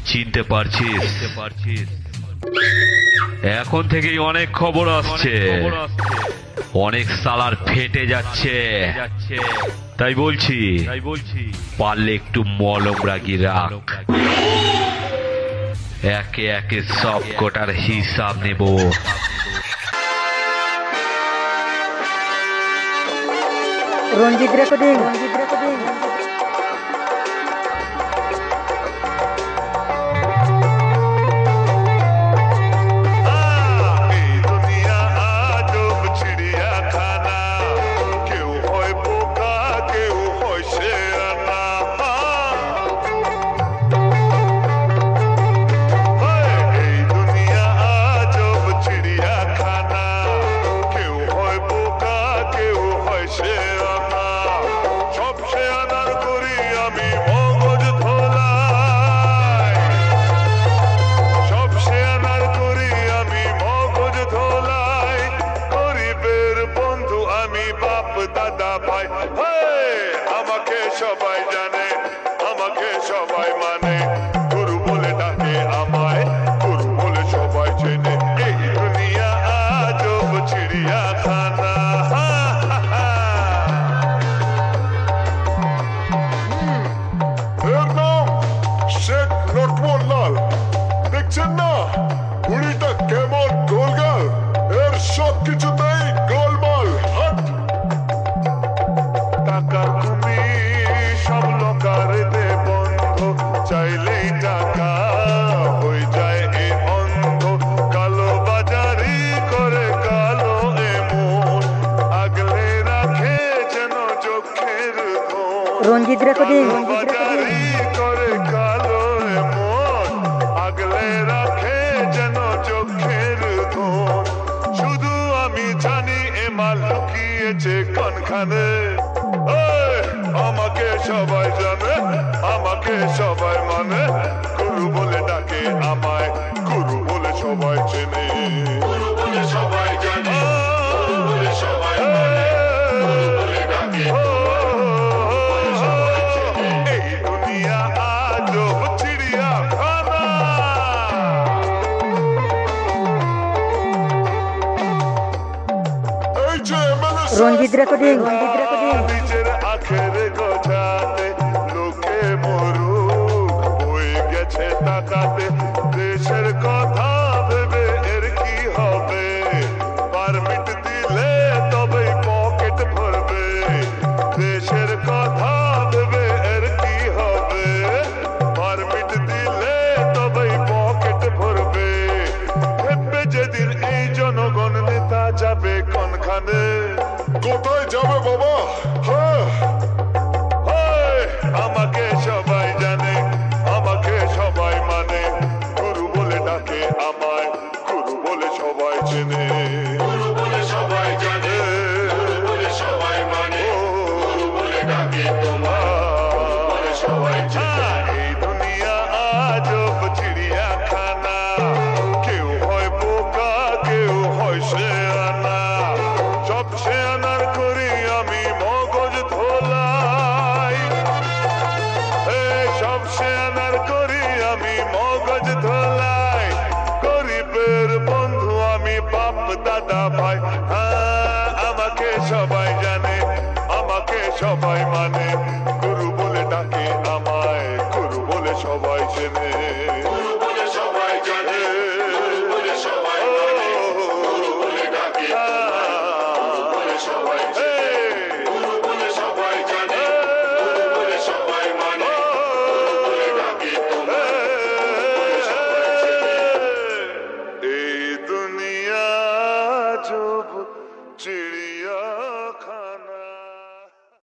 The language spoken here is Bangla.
চিনতে পারছিস? এখন থেকেই অনেক খবর আসছে, অনেক সালার ফেটে যাচ্ছে। তাই বলছি পারলে একটু মলম রাগি রাখ, একে একে সব কোটার হিসাব নেব। রঞ্জিত রেকর্ডিং। দাদা ভাই আমাকে সবাই জানে, আমাকে সবাই মানে, গুরু বলে ডাকে আমায়, গুরু বলে সবাই চেনে। এই দুনিয়া আজব চিড়িয়াখানা। এর নাম শেখ লটমোল্লাল। দেখছেন না বুড়িটা কেমন গোলগাল, এর সব কিছুতেই গোলমাল। টাকার তুমি সব লোকার দে বন্ধ, চাইলেই টাকা হয়ে যায় এ অন্ধ। কালো বাজারি করে কালো এমন, আগলে রাখে যেন চোখের ধন। রঞ্জিত রেকর্ডিং। বাজারি করে কালো এমন, আগলে রাখে যেন চোখের ধন। শুধু আমি জানি এ মাল লুকিয়েছে কোনখানে। আমাকে সবাই জানে, আমাকে সবাই মানে, গুরু বলে ডাকে আমায়, গুরু বলে সবাই চেনে। গুরু বলে সবাই জানে, গুরু বলে সবাই মানে, গুরু বলে ডাকে সবাই চেনে। এই দুনিয়া আজব চিড়িয়াখানা। এই যে রঞ্জিত রেকর্ডিং। নিজের আখের গোছাতে লোকে মরুক হয়ে গেছে তাকাতে। দেশের কথা ভেবে এর কি হবে, পারমিট দিলে তবেই পকেট ভরবে। দেশের কথা ভেবে এর কি হবে, পারমিট দিলে তবেই পকেট ভরবে। ভেবে যেদিন এই জনগণ নেতা যাবে কোনখানে। কোথায় যাবে বাবা? আমাকে সবাই জানে, আমাকে সবাই মানে, গুরু বলে ডাকে আমায়, গুরু বলে সবাই চেনে। গুরু বলে সবাই জানে, গুরু বলে সবাই মানে, গুরু বলে ডাকে তোমায়, সবাই চেনে। এই দুনিয়া আজব চিড়িয়াখানা, কেউ হয় বোকা কেউ হয় শেয়ানা। সব শেয়ানার করি আমি মগজ ধোলাই, সব শেয়ানার করি আমি মগজ ধোলাই। গরিবের বন্ধু আমি বাপ দাদা ভাই। আমাকে সবাই জানে, আমাকে সবাই মানে, গুরু বলে ডাকে আমায়, গুরু বলে সবাই চেনে।